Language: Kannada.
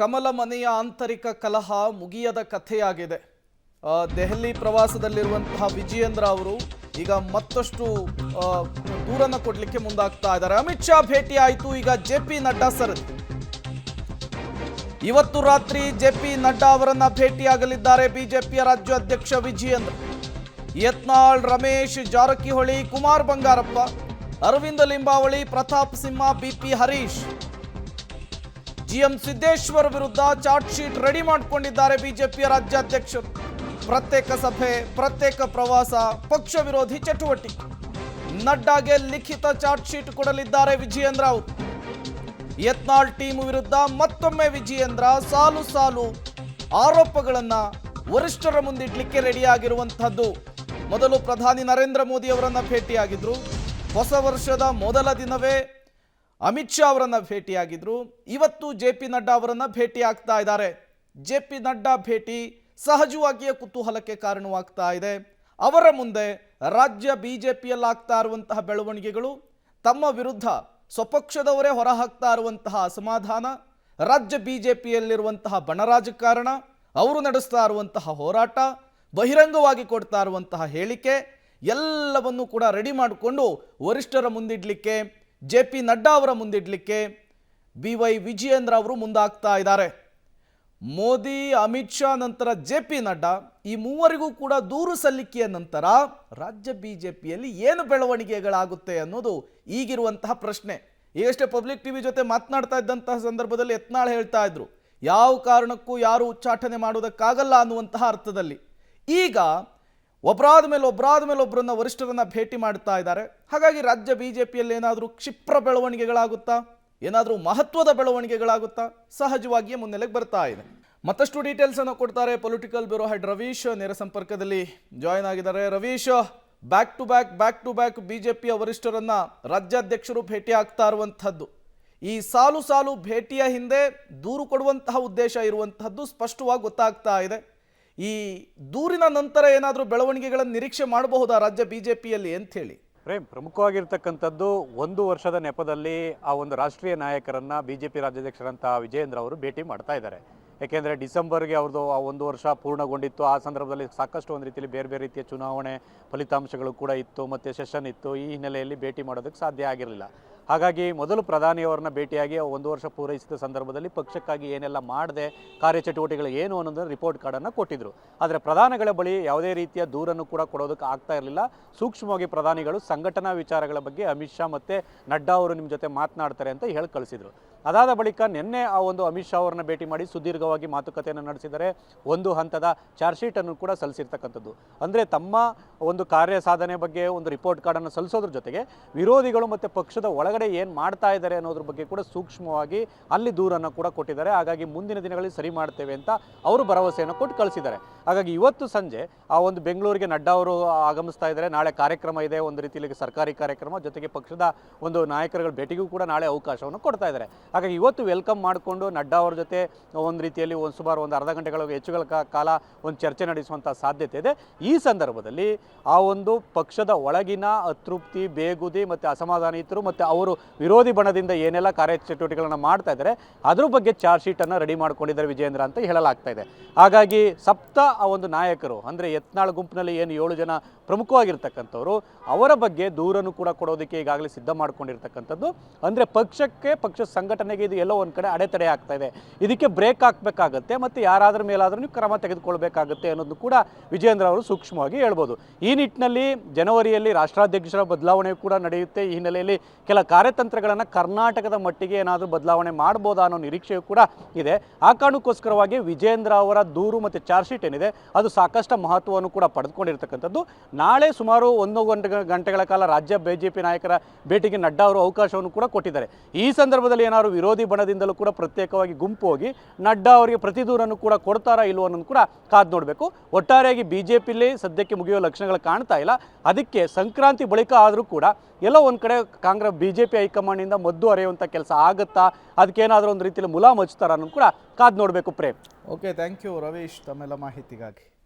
ಕಮಲ ಮನೆಯ ಆಂತರಿಕ ಕಲಹ ಮುಗಿಯದ ಕಥೆಯಾಗಿದೆ. ದೆಹಲಿ ಪ್ರವಾಸದಲ್ಲಿರುವಂತಹ ವಿಜಯೇಂದ್ರ ಅವರು ಈಗ ಮತ್ತಷ್ಟು ದೂರನ್ನ ಕೊಡಲಿಕ್ಕೆ ಮುಂದಾಗ್ತಾ ಇದ್ದಾರೆ. ಅಮಿತ್ ಶಾ ಭೇಟಿ ಆಯಿತು. ಈಗ ಜೆಪಿ ನಡ್ಡಾ ಸರದಿ. ಇವತ್ತು ರಾತ್ರಿ ಜೆಪಿ ನಡ್ಡಾ ಅವರನ್ನ ಭೇಟಿಯಾಗಲಿದ್ದಾರೆ ಬಿಜೆಪಿಯ ರಾಜ್ಯಾಧ್ಯಕ್ಷ ವಿಜಯೇಂದ್ರ. ಯತ್ನಾಳ್, ರಮೇಶ್ ಜಾರಕಿಹೊಳಿ, ಕುಮಾರ್ ಬಂಗಾರಪ್ಪ, ಅರವಿಂದ ಲಿಂಬಾವಳಿ, ಪ್ರತಾಪ್ ಸಿಂಹ, ಬಿಪಿ ಹರೀಶ್, ಜಿಎಂ ಸಿದ್ದೇಶ್ವರ್ ವಿರುದ್ಧ ಚಾರ್ಜ್ ಶೀಟ್ ರೆಡಿ ಮಾಡಿಕೊಂಡಿದ್ದಾರೆ ಬಿಜೆಪಿಯ ರಾಜ್ಯಾಧ್ಯಕ್ಷರು. ಪ್ರತ್ಯೇಕ ಸಭೆ, ಪ್ರತ್ಯೇಕ ಪ್ರವಾಸ, ಪಕ್ಷ ವಿರೋಧಿ ಚಟುವಟಿಕೆ. ನಡ್ಡಾಗೆ ಲಿಖಿತ ಚಾರ್ಜ್ ಶೀಟ್ ಕೊಡಲಿದ್ದಾರೆ ವಿಜಯೇಂದ್ರ ಅವರು. ಯತ್ನಾಳ್ ಟೀಮ್ ವಿರುದ್ಧ ಮತ್ತೊಮ್ಮೆ ವಿಜಯೇಂದ್ರ ಸಾಲು ಸಾಲು ಆರೋಪಗಳನ್ನ ವರಿಷ್ಠರ ಮುಂದಿಡ್ಲಿಕ್ಕೆ ರೆಡಿಯಾಗಿರುವಂತಹದ್ದು. ಮೊದಲು ಪ್ರಧಾನಿ ನರೇಂದ್ರ ಮೋದಿ ಅವರನ್ನ ಭೇಟಿಯಾಗಿದ್ರು. ಹೊಸ ವರ್ಷದ ಮೊದಲ ದಿನವೇ ಅಮಿತ್ ಶಾ ಅವರನ್ನ ಭೇಟಿಯಾಗಿದ್ರು. ಇವತ್ತು ಜೆಪಿ ನಡ್ಡಾ ಅವರನ್ನ ಭೇಟಿ ಆಗ್ತಾ ಇದ್ದಾರೆ. ಜೆಪಿ ನಡ್ಡಾ ಭೇಟಿ ಸಹಜವಾಗಿಯೇ ಕುತೂಹಲಕ್ಕೆ ಕಾರಣವಾಗ್ತಾ ಇದೆ. ಅವರ ಮುಂದೆ ರಾಜ್ಯ ಬಿಜೆಪಿಯಲ್ಲಾಗ್ತಾ ಇರುವಂತಹ ಬೆಳವಣಿಗೆಗಳು, ತಮ್ಮ ವಿರುದ್ಧ ಸ್ವಪಕ್ಷದವರೇ ಹೊರಹಾಕ್ತಾ ಇರುವಂತಹ ಅಸಮಾಧಾನ, ರಾಜ್ಯ ಬಿಜೆಪಿಯಲ್ಲಿರುವಂತಹ ಬಣರಾಜಕಾರಣ, ಅವರು ನಡೆಸ್ತಾ ಇರುವಂತಹ ಹೋರಾಟ, ಬಹಿರಂಗವಾಗಿ ಕೊಡ್ತಾ ಇರುವಂತಹ ಹೇಳಿಕೆ ಎಲ್ಲವನ್ನೂ ಕೂಡ ರೆಡಿ ಮಾಡಿಕೊಂಡು ವರಿಷ್ಠರ ಮುಂದಿಡ್ಲಿಕ್ಕೆ, ಜೆಪಿ ನಡ್ಡಾ ಅವರ ಮುಂದಿಡ್ಲಿಕ್ಕೆ BY ವಿಜಯೇಂದ್ರ ಅವರು ಮುಂದಾಗ್ತಾ ಇದ್ದಾರೆ. ಮೋದಿ, ಅಮಿತ್ ಶಾ ನಂತರ ಜೆಪಿ ನಡ್ಡಾ, ಈ ಮೂವರಿಗೂ ಕೂಡ ದೂರು ಸಲ್ಲಿಕೆಯ ನಂತರ ರಾಜ್ಯ ಬಿಜೆಪಿಯಲ್ಲಿ ಏನು ಬೆಳವಣಿಗೆಗಳಾಗುತ್ತೆ ಅನ್ನೋದು ಈಗಿರುವಂತಹ ಪ್ರಶ್ನೆ. ಈಗಷ್ಟೇ ಪಬ್ಲಿಕ್ ಟಿವಿ ಜೊತೆ ಮಾತನಾಡ್ತಾ ಇದ್ದಂತಹ ಸಂದರ್ಭದಲ್ಲಿ ಯತ್ನಾಳ್ ಹೇಳ್ತಾ ಇದ್ರು, ಯಾವ ಕಾರಣಕ್ಕೂ ಯಾರು ಉಚ್ಚಾಟನೆ ಮಾಡೋದಕ್ಕಾಗಲ್ಲ ಅನ್ನುವಂತಹ ಅರ್ಥದಲ್ಲಿ. ಈಗ ಒಬ್ಬರಾದ ಮೇಲೆ ಒಬ್ಬರನ್ನ ವರಿಷ್ಠರನ್ನ ಭೇಟಿ ಮಾಡ್ತಾ ಇದ್ದಾರೆ. ಹಾಗಾಗಿ ರಾಜ್ಯ ಬಿಜೆಪಿಯಲ್ಲಿ ಏನಾದರೂ ಕ್ಷಿಪ್ರ ಬೆಳವಣಿಗೆಗಳಾಗುತ್ತಾ, ಏನಾದರೂ ಮಹತ್ವದ ಬೆಳವಣಿಗೆಗಳಾಗುತ್ತಾ, ಸಹಜವಾಗಿಯೇ ಮುನ್ನೆಲೆಗೆ ಬರ್ತಾ ಇದೆ. ಮತ್ತಷ್ಟು ಡೀಟೇಲ್ಸ್ ಅನ್ನು ಕೊಡ್ತಾರೆ ಪೊಲಿಟಿಕಲ್ ಬ್ಯೂರೋ ಹೆಡ್ ರವೀಶ್, ನೇರ ಸಂಪರ್ಕದಲ್ಲಿ ಜಾಯಿನ್ ಆಗಿದ್ದಾರೆ. ರವೀಶ್, ಬ್ಯಾಕ್ ಟು ಬ್ಯಾಕ್ ಬಿಜೆಪಿಯ ವರಿಷ್ಠರನ್ನ ರಾಜ್ಯಾಧ್ಯಕ್ಷರು ಭೇಟಿ ಆಗ್ತಾ ಇರುವಂತಹದ್ದು. ಈ ಸಾಲು ಸಾಲು ಭೇಟಿಯ ಹಿಂದೆ ದೂರು ಕೊಡುವಂತಹ ಉದ್ದೇಶ ಇರುವಂತಹದ್ದು ಸ್ಪಷ್ಟವಾಗಿ ಗೊತ್ತಾಗ್ತಾ ಇದೆ. ಈ ದೂರಿನ ನಂತರ ಏನಾದರೂ ಬೆಳವಣಿಗೆಗಳನ್ನು ನಿರೀಕ್ಷೆ ಮಾಡಬಹುದಾ ರಾಜ್ಯ ಬಿಜೆಪಿಯಲ್ಲಿ ಅಂತ ಹೇಳಿ? ಪ್ರಮುಖವಾಗಿರ್ತಕ್ಕಂಥದ್ದು, ಒಂದು ವರ್ಷದ ನೆಪದಲ್ಲಿ ಆ ಒಂದು ರಾಷ್ಟ್ರೀಯ ನಾಯಕರನ್ನ ಬಿಜೆಪಿ ರಾಜ್ಯಾಧ್ಯಕ್ಷರಂತಹ ವಿಜಯೇಂದ್ರ ಅವರು ಭೇಟಿ ಮಾಡ್ತಾ ಇದ್ದಾರೆ. ಯಾಕೆಂದರೆ ಡಿಸೆಂಬರ್ಗೆ ಅವ್ರದ್ದು ಆ ಒಂದು ವರ್ಷ ಪೂರ್ಣಗೊಂಡಿತ್ತು. ಆ ಸಂದರ್ಭದಲ್ಲಿ ಸಾಕಷ್ಟು ಒಂದು ರೀತಿಯಲ್ಲಿ ಬೇರೆ ಬೇರೆ ರೀತಿಯ ಚುನಾವಣೆ ಫಲಿತಾಂಶಗಳು ಕೂಡ ಇತ್ತು, ಮತ್ತು ಸೆಷನ್ ಇತ್ತು. ಈ ಹಿನ್ನೆಲೆಯಲ್ಲಿ ಭೇಟಿ ಮಾಡೋದಕ್ಕೆ ಸಾಧ್ಯ ಆಗಿರಲಿಲ್ಲ. ಹಾಗಾಗಿ ಮೊದಲು ಪ್ರಧಾನಿಯವರನ್ನ ಭೇಟಿಯಾಗಿ ಒಂದು ವರ್ಷ ಪೂರೈಸಿದ ಸಂದರ್ಭದಲ್ಲಿ ಪಕ್ಷಕ್ಕಾಗಿ ಏನೆಲ್ಲ ಮಾಡದೆ, ಕಾರ್ಯಚಟುವಟಿಕೆಗಳು ಏನು ಅನ್ನೋದನ್ನು ರಿಪೋರ್ಟ್ ಕಾರ್ಡನ್ನು ಕೊಟ್ಟಿದ್ದರು. ಆದರೆ ಪ್ರಧಾನಿಗಳ ಬಳಿ ಯಾವುದೇ ರೀತಿಯ ದೂರನ್ನು ಕೂಡ ಕೊಡೋದಕ್ಕೆ ಆಗ್ತಾ ಇರಲಿಲ್ಲ. ಸೂಕ್ಷ್ಮವಾಗಿ ಪ್ರಧಾನಿಗಳು ಸಂಘಟನಾ ವಿಚಾರಗಳ ಬಗ್ಗೆ ಅಮಿತ್ ಶಾ ಮತ್ತು ನಡ್ಡಾ ಅವರು ನಿಮ್ಮ ಜೊತೆ ಮಾತನಾಡ್ತಾರೆ ಅಂತ ಹೇಳಿ ಕಳಿಸಿದರು. ಅದಾದ ಬಳಿಕ ನಿನ್ನೆ ಆ ಒಂದು ಅಮಿತ್ ಶಾ ಅವರನ್ನ ಭೇಟಿ ಮಾಡಿ ಸುದೀರ್ಘವಾಗಿ ಮಾತುಕತೆಯನ್ನು ನಡೆಸಿದರೆ ಒಂದು ಹಂತದ ಚಾರ್ಜ್ ಶೀಟನ್ನು ಕೂಡ ಸಲ್ಲಿಸಿರ್ತಕ್ಕಂಥದ್ದು. ಅಂದರೆ ತಮ್ಮ ಒಂದು ಕಾರ್ಯ ಸಾಧನೆ ಬಗ್ಗೆ ಒಂದು ರಿಪೋರ್ಟ್ ಕಾರ್ಡನ್ನು ಸಲ್ಲಿಸೋದ್ರ ಜೊತೆಗೆ ವಿರೋಧಿಗಳು ಮತ್ತು ಪಕ್ಷದ ಒಳಗಡೆ ಏನು ಮಾಡ್ತಾ ಇದ್ದಾರೆ ಅನ್ನೋದ್ರ ಬಗ್ಗೆ ಕೂಡ ಸೂಕ್ಷ್ಮವಾಗಿ ಅಲ್ಲಿ ದೂರನ್ನು ಕೂಡ ಕೊಟ್ಟಿದ್ದಾರೆ. ಹಾಗಾಗಿ ಮುಂದಿನ ದಿನಗಳಲ್ಲಿ ಸರಿ ಮಾಡ್ತೇವೆ ಅಂತ ಅವರು ಭರವಸೆಯನ್ನು ಕೊಟ್ಟು ಕಳಿಸಿದ್ದಾರೆ. ಹಾಗಾಗಿ ಇವತ್ತು ಸಂಜೆ ಆ ಒಂದು ಬೆಂಗಳೂರಿಗೆ ನಡ್ಡಾ ಅವರು ಆಗಮಿಸ್ತಾ ಇದ್ದಾರೆ. ನಾಳೆ ಕಾರ್ಯಕ್ರಮ ಇದೆ, ಒಂದು ರೀತಿಯಲ್ಲಿ ಸರ್ಕಾರಿ ಕಾರ್ಯಕ್ರಮ, ಜೊತೆಗೆ ಪಕ್ಷದ ಒಂದು ನಾಯಕರುಗಳ ಭೇಟಿಗೂ ಕೂಡ ನಾಳೆ ಅವಕಾಶವನ್ನು ಕೊಡ್ತಾ ಇದ್ದಾರೆ. ಹಾಗಾಗಿ ಇವತ್ತು ವೆಲ್ಕಮ್ ಮಾಡಿಕೊಂಡು ನಡ್ಡಾ ಅವ್ರ ಜೊತೆ ಒಂದು ರೀತಿಯಲ್ಲಿ ಸುಮಾರು ಒಂದು ಅರ್ಧ ಗಂಟೆಗಳ ಹೆಚ್ಚುಗಳ ಕಾಲ ಒಂದು ಚರ್ಚೆ ನಡೆಸುವಂಥ ಸಾಧ್ಯತೆ ಇದೆ. ಈ ಸಂದರ್ಭದಲ್ಲಿ ಆ ಒಂದು ಪಕ್ಷದ ಒಳಗಿನ ಅತೃಪ್ತಿ, ಬೇಗುದಿ ಮತ್ತು ಅಸಮಾಧಾನ ಇದ್ದರು ಮತ್ತು ಅವರು ವಿರೋಧಿ ಬಣದಿಂದ ಏನೆಲ್ಲ ಕಾರ್ಯಚಟುವಟಿಕೆಗಳನ್ನು ಮಾಡ್ತಾ ಇದ್ದಾರೆ ಅದ್ರ ಬಗ್ಗೆ ಚಾರ್ಜ್ ಶೀಟನ್ನು ರೆಡಿ ಮಾಡ್ಕೊಂಡಿದ್ದಾರೆ ವಿಜಯೇಂದ್ರ ಅಂತ ಹೇಳಲಾಗ್ತಾ ಇದೆ. ಹಾಗಾಗಿ ಆ ಒಂದು ನಾಯಕರು ಅಂದರೆ ಯತ್ನಾಳ್ ಗುಂಪಿನಲ್ಲಿ ಏನು 7 ಜನ ಪ್ರಮುಖವಾಗಿರ್ತಕ್ಕಂಥವ್ರು, ಅವರ ಬಗ್ಗೆ ದೂರನ್ನು ಕೂಡ ಕೊಡೋದಕ್ಕೆ ಈಗಾಗಲೇ ಸಿದ್ಧ ಮಾಡ್ಕೊಂಡಿರ್ತಕ್ಕಂಥದ್ದು. ಅಂದರೆ ಪಕ್ಷಕ್ಕೆ, ಪಕ್ಷ ಸಂಘಟನೆಗೆ ಇದು ಎಲ್ಲೋ ಒಂದು ಕಡೆ ಅಡೆತಡೆ ಆಗ್ತಾ ಇದೆ. ಇದಕ್ಕೆ ಬ್ರೇಕ್ ಹಾಕಬೇಕಾಗತ್ತೆ ಮತ್ತು ಯಾರಾದ್ರ ಮೇಲಾದರೂ ನೀವು ಕ್ರಮ ತೆಗೆದುಕೊಳ್ಬೇಕಾಗುತ್ತೆ ಅನ್ನೋದು ಕೂಡ ವಿಜಯೇಂದ್ರ ಅವರು ಸೂಕ್ಷ್ಮವಾಗಿ ಹೇಳ್ಬೋದು. ಈ ನಿಟ್ಟಿನಲ್ಲಿ ಜನವರಿಯಲ್ಲಿ ರಾಷ್ಟ್ರಾಧ್ಯಕ್ಷರ ಬದಲಾವಣೆ ಕೂಡ ನಡೆಯುತ್ತೆ. ಈ ಹಿನ್ನೆಲೆಯಲ್ಲಿ ಕೆಲ ಕಾರ್ಯತಂತ್ರಗಳನ್ನು ಕರ್ನಾಟಕದ ಮಟ್ಟಿಗೆ ಏನಾದರೂ ಬದಲಾವಣೆ ಮಾಡ್ಬೋದಾ ಅನ್ನೋ ನಿರೀಕ್ಷೆಯೂ ಕೂಡ ಇದೆ. ಆ ಕಾರಣಕ್ಕೋಸ್ಕರವಾಗಿ ವಿಜಯೇಂದ್ರ ಅವರ ದೂರು ಮತ್ತು ಚಾರ್ಜ್ ಶೀಟ್ ಏನಿದೆ ಅದು ಸಾಕಷ್ಟು ಮಹತ್ವವನ್ನು ಕೂಡ ಪಡೆದುಕೊಂಡಿರ್ತಕ್ಕಂಥದ್ದು. ನಾಳೆ ಸುಮಾರು 1 ಗಂಟೆಗಳ ಕಾಲ ರಾಜ್ಯ ಬಿಜೆಪಿ ನಾಯಕರ ಭೇಟಿಗೆ ನಡ್ಡಾ ಅವರು ಅವಕಾಶವನ್ನು ಕೂಡ ಕೊಟ್ಟಿದ್ದಾರೆ. ಈ ಸಂದರ್ಭದಲ್ಲಿ ಏನಾದರೂ ವಿರೋಧಿ ಬಣದಿಂದಲೂ ಕೂಡ ಪ್ರತ್ಯೇಕವಾಗಿ ಗುಂಪು ಹೋಗಿ ನಡ್ಡಾ ಅವರಿಗೆ ಪ್ರತಿ ದೂರನ್ನು ಕೂಡ ಕೊಡ್ತಾರಾ ಇಲ್ವೋ ಅನ್ನೋದು ಕೂಡ ಕಾದು ನೋಡಬೇಕು. ಒಟ್ಟಾರೆಯಾಗಿ ಬಿಜೆಪಿಲಿ ಸದ್ಯಕ್ಕೆ ಮುಗಿಯುವ ಲಕ್ಷಣಗಳು ಕಾಣ್ತಾ ಇಲ್ಲ. ಅದಕ್ಕೆ ಸಂಕ್ರಾಂತಿ ಬಳಿಕ ಆದರೂ ಕೂಡ ಎಲ್ಲೋ ಒಂದು ಕಡೆ ಬಿಜೆಪಿ ಹೈಕಮಾಂಡ್ನಿಂದ ಮದ್ದು ಅರೆಯುವಂಥ ಕೆಲಸ ಆಗುತ್ತಾ, ಅದಕ್ಕೇನಾದರೂ ಒಂದು ರೀತಿಯಲ್ಲಿ ಮುಲಾಮು ಹಚ್ತಾರ ಅನ್ನೋದು ಕೂಡ ಕಾದು ನೋಡಬೇಕು. Prem. Okay, thank you Ravish ತಮ್ಮೆಲ್ಲ ಮಾಹಿತಿಗಾಗಿ.